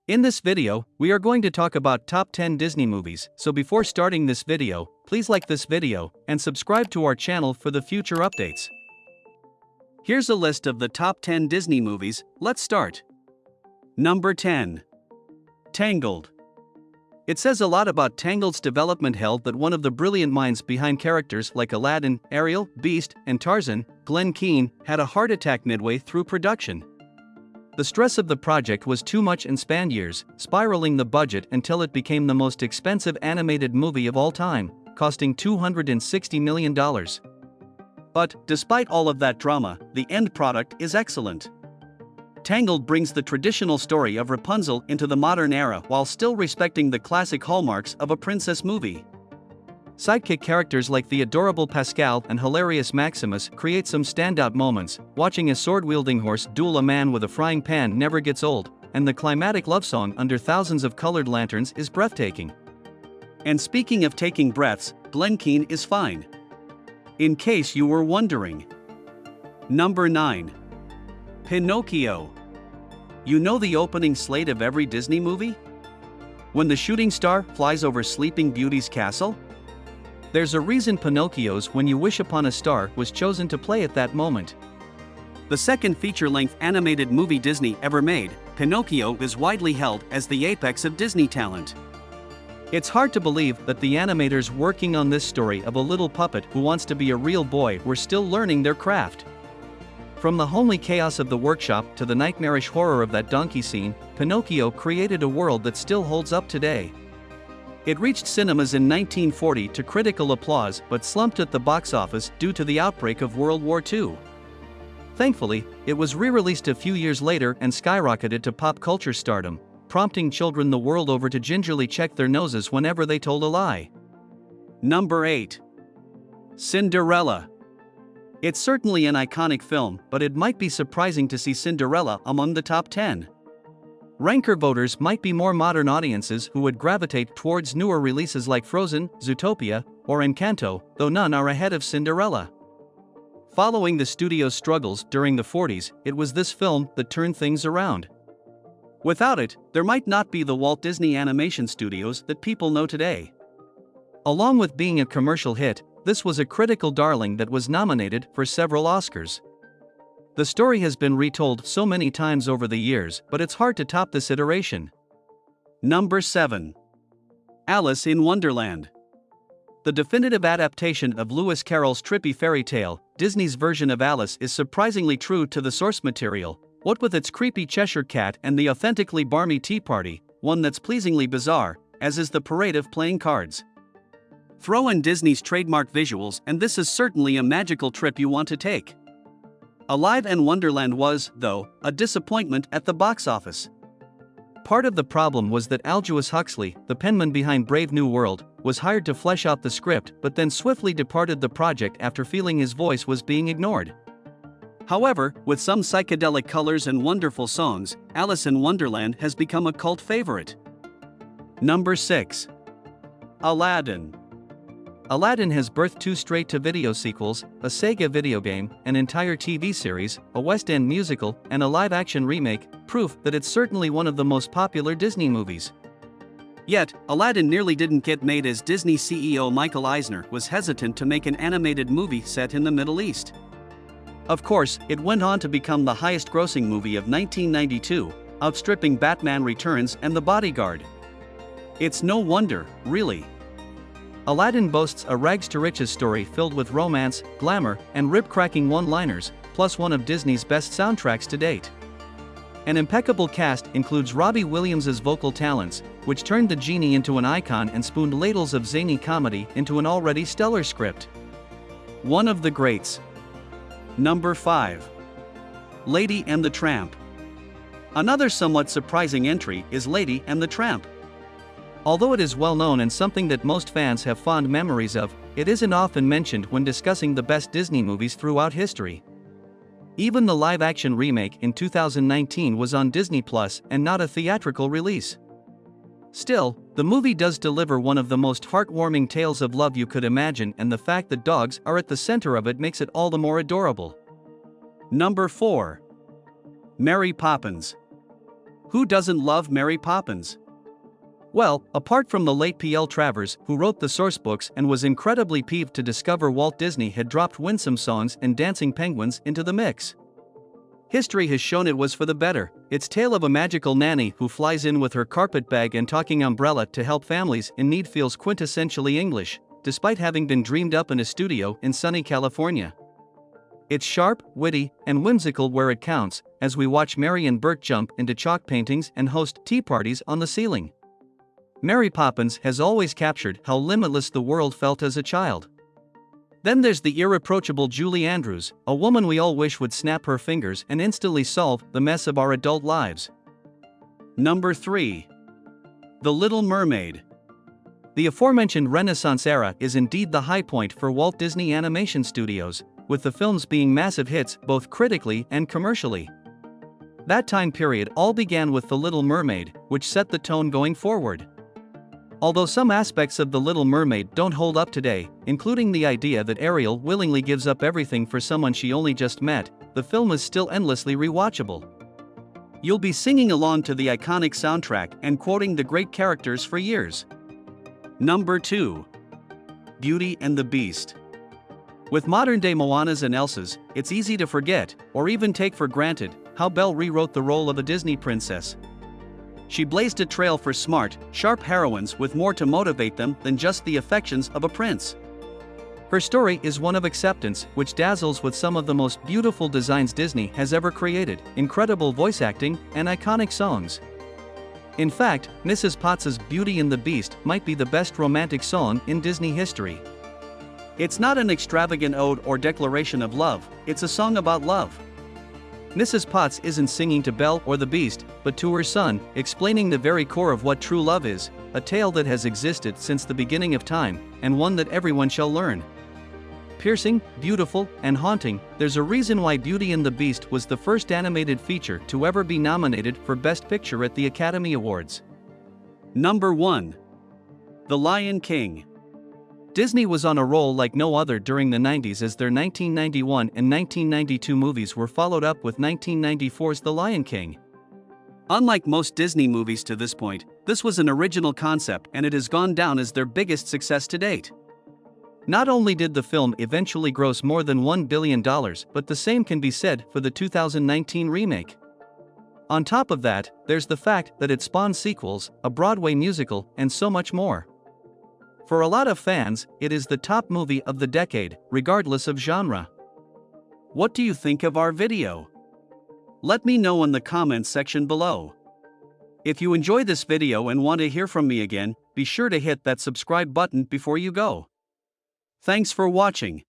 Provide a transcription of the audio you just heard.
In this video, we are going to talk about top 10 Disney movies, so before starting this video, please like this video and subscribe to our channel for the future updates. Here's a list of the top 10 Disney movies. Let's start. Number 10. Tangled. It says a lot about Tangled's development hell that one of the brilliant minds behind characters like Aladdin, Ariel, Beast, and Tarzan, Glen Keane, had a heart attack midway through production. The stress of the project was too much and spanned years, spiraling the budget until it became the most expensive animated movie of all time, costing $260 million. But, despite all of that drama, the end product is excellent. Tangled brings the traditional story of Rapunzel into the modern era while still respecting the classic hallmarks of a princess movie. Sidekick characters like the adorable Pascal and hilarious Maximus create some standout moments. Watching a sword-wielding horse duel a man with a frying pan never gets old, and the climatic love song under thousands of colored lanterns is breathtaking. And speaking of taking breaths, Glen Keane is fine. In case you were wondering. Number 9. Pinocchio. You know the opening slate of every Disney movie? When the shooting star flies over Sleeping Beauty's castle? There's a reason Pinocchio's When You Wish Upon a Star was chosen to play at that moment. The second feature-length animated movie Disney ever made, Pinocchio is widely held as the apex of Disney talent. It's hard to believe that the animators working on this story of a little puppet who wants to be a real boy were still learning their craft. From the homely chaos of the workshop to the nightmarish horror of that donkey scene, Pinocchio created a world that still holds up today. It reached cinemas in 1940 to critical applause but slumped at the box office due to the outbreak of World War II. Thankfully, it was re-released a few years later and skyrocketed to pop culture stardom, prompting children the world over to gingerly check their noses whenever they told a lie. Number 8. Cinderella. It's certainly an iconic film, but it might be surprising to see Cinderella among the top 10. Ranker voters might be more modern audiences who would gravitate towards newer releases like Frozen, Zootopia, or Encanto, though none are ahead of Cinderella. Following the studio's struggles during the 40s, it was this film that turned things around. Without it, there might not be the Walt Disney Animation Studios that people know today. Along with being a commercial hit, this was a critical darling that was nominated for several Oscars. The story has been retold so many times over the years, but it's hard to top this iteration. Number 7. Alice in Wonderland. The definitive adaptation of Lewis Carroll's trippy fairy tale, Disney's version of Alice is surprisingly true to the source material, what with its creepy Cheshire cat and the authentically barmy tea party, one that's pleasingly bizarre, as is the parade of playing cards. Throw in Disney's trademark visuals and this is certainly a magical trip you want to take. Alive in Wonderland was, though, a disappointment at the box office. Part of the problem was that Aldous Huxley, the penman behind Brave New World, was hired to flesh out the script but then swiftly departed the project after feeling his voice was being ignored. However, with some psychedelic colors and wonderful songs, Alice in Wonderland has become a cult favorite. Number 6. Aladdin. Aladdin has birthed 2 straight-to-video sequels, a Sega video game, an entire TV series, a West End musical, and a live-action remake, proof that it's certainly one of the most popular Disney movies. Yet, Aladdin nearly didn't get made as Disney CEO Michael Eisner was hesitant to make an animated movie set in the Middle East. Of course, it went on to become the highest-grossing movie of 1992, outstripping Batman Returns and The Bodyguard. It's no wonder, really. Aladdin boasts a rags-to-riches story filled with romance, glamour, and rib-cracking one-liners, plus one of Disney's best soundtracks to date. An impeccable cast includes Robbie Williams' vocal talents, which turned the genie into an icon and spooned ladles of zany comedy into an already stellar script. One of the greats. Number 5. Lady and the Tramp. Another somewhat surprising entry is Lady and the Tramp. Although it is well known and something that most fans have fond memories of, it isn't often mentioned when discussing the best Disney movies throughout history. Even the live-action remake in 2019 was on Disney Plus and not a theatrical release. Still, the movie does deliver one of the most heartwarming tales of love you could imagine, and the fact that dogs are at the center of it makes it all the more adorable. Number 4. Mary Poppins. Who doesn't love Mary Poppins? Well, apart from the late P.L. Travers, who wrote the sourcebooks and was incredibly peeved to discover Walt Disney had dropped winsome songs and dancing penguins into the mix. History has shown it was for the better. It's tale of a magical nanny who flies in with her carpet bag and talking umbrella to help families in need feels quintessentially English, despite having been dreamed up in a studio in sunny California. It's sharp, witty, and whimsical where it counts, as we watch Mary and Bert jump into chalk paintings and host tea parties on the ceiling. Mary Poppins has always captured how limitless the world felt as a child. Then there's the irreproachable Julie Andrews, a woman we all wish would snap her fingers and instantly solve the mess of our adult lives. Number 3. The Little Mermaid. The aforementioned Renaissance era is indeed the high point for Walt Disney Animation Studios, with the films being massive hits both critically and commercially. That time period all began with The Little Mermaid, which set the tone going forward. Although some aspects of The Little Mermaid don't hold up today, including the idea that Ariel willingly gives up everything for someone she only just met, the film is still endlessly rewatchable. You'll be singing along to the iconic soundtrack and quoting the great characters for years. Number 2. Beauty and the Beast. With modern-day Moanas and Elsas, it's easy to forget, or even take for granted, how Belle rewrote the role of a Disney princess. She blazed a trail for smart, sharp heroines with more to motivate them than just the affections of a prince. Her story is one of acceptance, which dazzles with some of the most beautiful designs Disney has ever created, incredible voice acting, and iconic songs. In fact, Mrs. Potts's Beauty and the Beast might be the best romantic song in Disney history. It's not an extravagant ode or declaration of love, it's a song about love. Mrs. Potts isn't singing to Belle or the Beast, but to her son, explaining the very core of what true love is, a tale that has existed since the beginning of time, and one that everyone shall learn. Piercing, beautiful, and haunting, there's a reason why Beauty and the Beast was the first animated feature to ever be nominated for Best Picture at the Academy Awards. Number 1. The Lion King. Disney was on a roll like no other during the 90s as their 1991 and 1992 movies were followed up with 1994's The Lion King. Unlike most Disney movies to this point, this was an original concept and it has gone down as their biggest success to date. Not only did the film eventually gross more than $1 billion, but the same can be said for the 2019 remake. On top of that, there's the fact that it spawned sequels, a Broadway musical, and so much more. For a lot of fans, it is the top movie of the decade, regardless of genre. What do you think of our video? Let me know in the comments section below. If you enjoyed this video and want to hear from me again, be sure to hit that subscribe button before you go. Thanks for watching.